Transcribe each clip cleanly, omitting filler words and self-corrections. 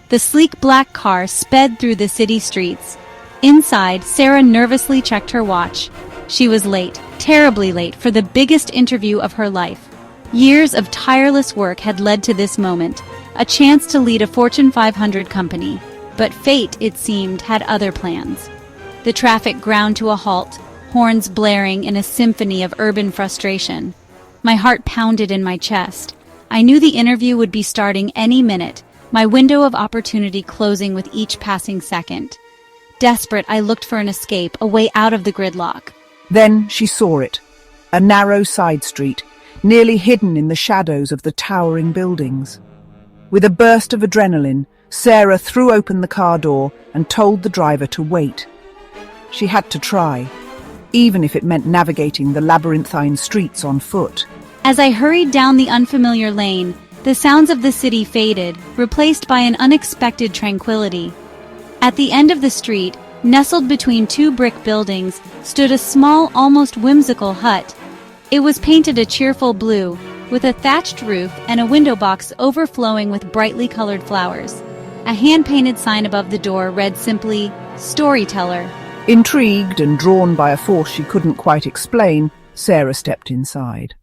The sleek black car sped through the city streets. Inside, Sarah nervously checked her watch. She was late, terribly late, for the biggest interview of her life. Years of tireless work had led to this moment, a chance to lead a Fortune 500 company. But fate, it seemed, had other plans. The traffic ground to a halt, horns blaring in a symphony of urban frustration. My heart pounded in my chest. I knew the interview would be starting any minute, my window of opportunity closing with each passing second. Desperate, I looked for an escape, a way out of the gridlock. Then she saw it, a narrow side street, nearly hidden in the shadows of the towering buildings. With a burst of adrenaline, Sarah threw open the car door and told the driver to wait. She had to try, even if it meant navigating the labyrinthine streets on foot. As I hurried down the unfamiliar lane, the sounds of the city faded, replaced by an unexpected tranquility. At the end of the street, nestled between two brick buildings, stood a small, almost whimsical hut. It was painted a cheerful blue, with a thatched roof and a window box overflowing with brightly colored flowers. A hand-painted sign above the door read simply, "Storyteller." Intrigued and drawn by a force she couldn't quite explain, Sarah stepped inside.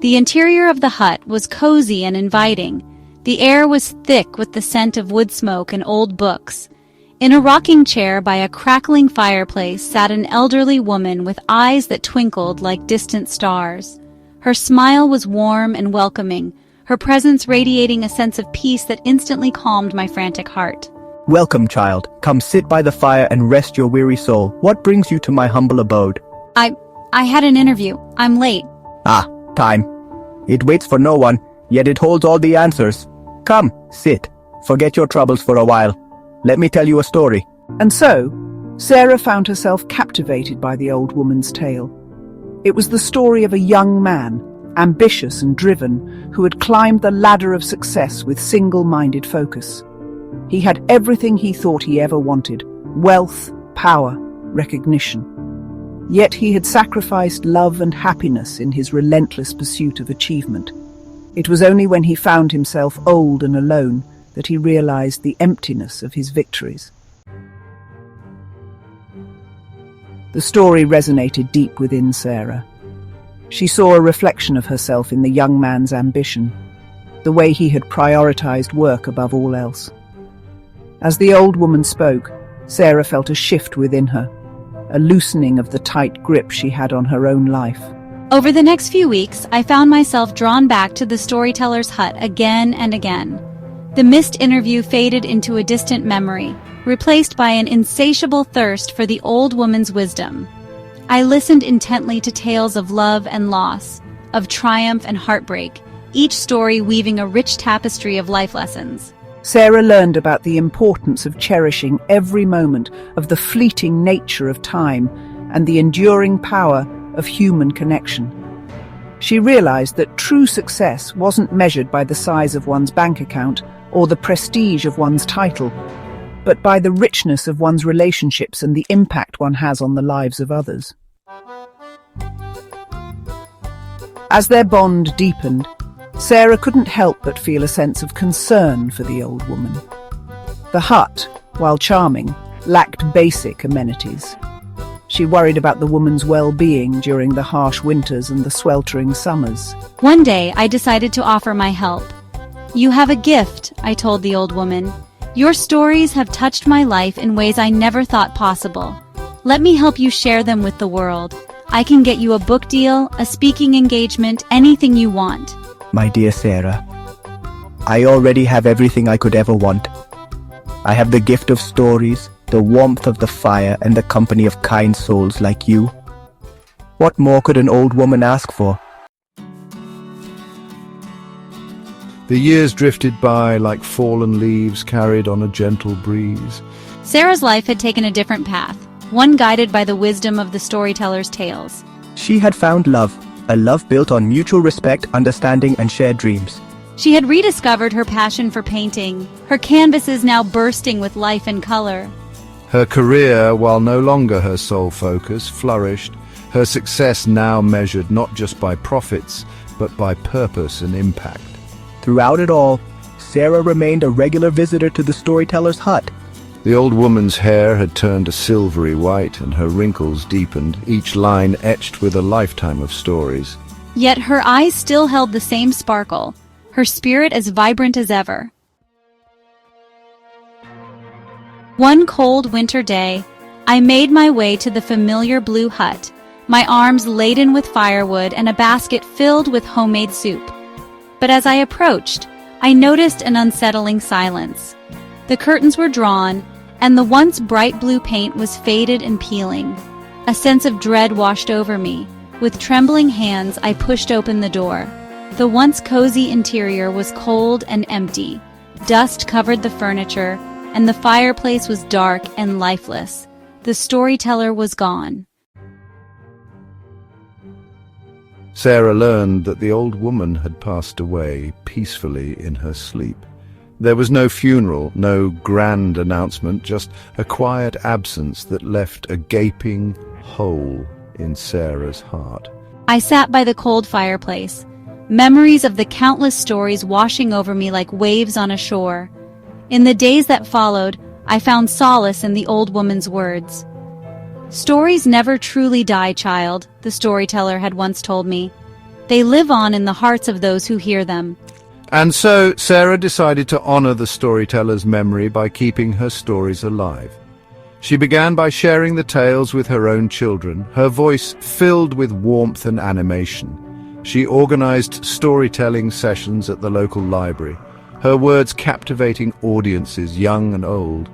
The interior of the hut was cozy and inviting. The air was thick with the scent of wood smoke and old books. In a rocking chair by a crackling fireplace sat an elderly woman with eyes that twinkled like distant stars. Her smile was warm and welcoming, her presence radiating a sense of peace that instantly calmed my frantic heart. "Welcome, child. Come sit by the fire and rest your weary soul. What brings you to my humble abode?" I had an interview. I'm late. "Ah, time. It waits for no one, yet it holds all the answers. Come, sit. Forget your troubles for a while. Let me tell you a story." And so, Sarah found herself captivated by the old woman's tale. It was the story of a young man, ambitious and driven, who had climbed the ladder of success with single-minded focus. He had everything he thought he ever wanted: wealth, power, recognition. Yet he had sacrificed love and happiness in his relentless pursuit of achievement. It was only when he found himself old and alone that he realized the emptiness of his victories. The story resonated deep within Sarah. She saw a reflection of herself in the young man's ambition, the way he had prioritized work above all else. As the old woman spoke, Sarah felt a shift within her, a loosening of the tight grip she had on her own life. Over the next few weeks, I found myself drawn back to the storyteller's hut again and again. The missed interview faded into a distant memory, replaced by an insatiable thirst for the old woman's wisdom. I listened intently to tales of love and loss, of triumph and heartbreak, each story weaving a rich tapestry of life lessons. Sarah learned about the importance of cherishing every moment, of the fleeting nature of time, and the enduring power of human connection. She realized that true success wasn't measured by the size of one's bank account or the prestige of one's title, but by the richness of one's relationships and the impact one has on the lives of others. As their bond deepened, Sarah couldn't help but feel a sense of concern for the old woman. The hut, while charming, lacked basic amenities. She worried about the woman's well-being during the harsh winters and the sweltering summers. One day, I decided to offer my help. "You have a gift," I told the old woman. "Your stories have touched my life in ways I never thought possible. Let me help you share them with the world. I can get you a book deal, a speaking engagement, anything you want." "My dear Sarah, I already have everything I could ever want. I have the gift of stories, the warmth of the fire, and the company of kind souls like you. What more could an old woman ask for?" The years drifted by like fallen leaves carried on a gentle breeze. Sarah's life had taken a different path, one guided by the wisdom of the storyteller's tales. She had found love, a love built on mutual respect, understanding, and shared dreams. She had rediscovered her passion for painting, her canvases now bursting with life and color. Her career, while no longer her sole focus, flourished, her success now measured not just by profits, but by purpose and impact. Throughout it all, Sarah remained a regular visitor to the storyteller's hut. The old woman's hair had turned a silvery white and her wrinkles deepened, each line etched with a lifetime of stories. Yet her eyes still held the same sparkle, her spirit as vibrant as ever. One cold winter day, I made my way to the familiar blue hut, my arms laden with firewood and a basket filled with homemade soup. But as I approached, I noticed an unsettling silence. The curtains were drawn, and the once bright blue paint was faded and peeling. A sense of dread washed over me. With trembling hands, I pushed open the door. The once cozy interior was cold and empty. Dust covered the furniture, and the fireplace was dark and lifeless. The storyteller was gone. Sarah learned that the old woman had passed away peacefully in her sleep. There was no funeral, no grand announcement, just a quiet absence that left a gaping hole in Sarah's heart. I sat by the cold fireplace, memories of the countless stories washing over me like waves on a shore. In the days that followed, I found solace in the old woman's words. Stories never truly die, child, the storyteller had once told me. They live on in the hearts of those who hear them. And so Sarah decided to honor the storyteller's memory by keeping her stories alive. She began by sharing the tales with her own children, her voice filled with warmth and animation. She organized storytelling sessions at the local library, her words captivating audiences young and old.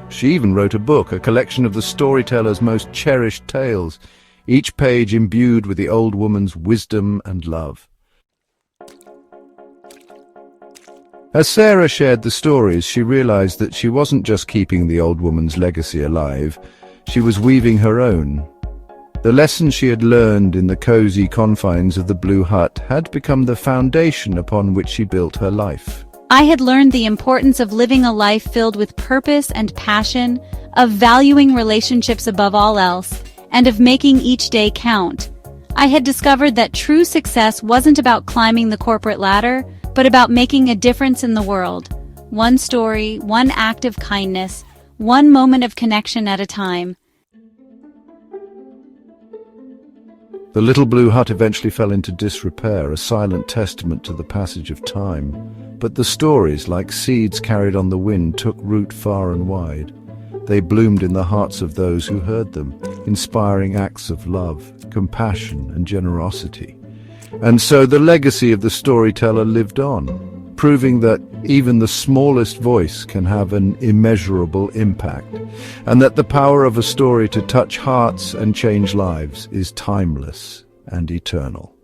She even wrote a book, a collection of the storyteller's most cherished tales, each page imbued with the old woman's wisdom and love. As Sarah shared the stories, she realized that she wasn't just keeping the old woman's legacy alive, she was weaving her own. The lessons she had learned in the cozy confines of the Blue Hut had become the foundation upon which she built her life. I had learned the importance of living a life filled with purpose and passion, of valuing relationships above all else, and of making each day count. I had discovered that true success wasn't about climbing the corporate ladder, but about making a difference in the world. One story, one act of kindness, one moment of connection at a time. The little blue hut eventually fell into disrepair, a silent testament to the passage of time. But the stories, like seeds carried on the wind, took root far and wide. They bloomed in the hearts of those who heard them, inspiring acts of love, compassion, and generosity. And so the legacy of the storyteller lived on, proving that even the smallest voice can have an immeasurable impact, and that the power of a story to touch hearts and change lives is timeless and eternal.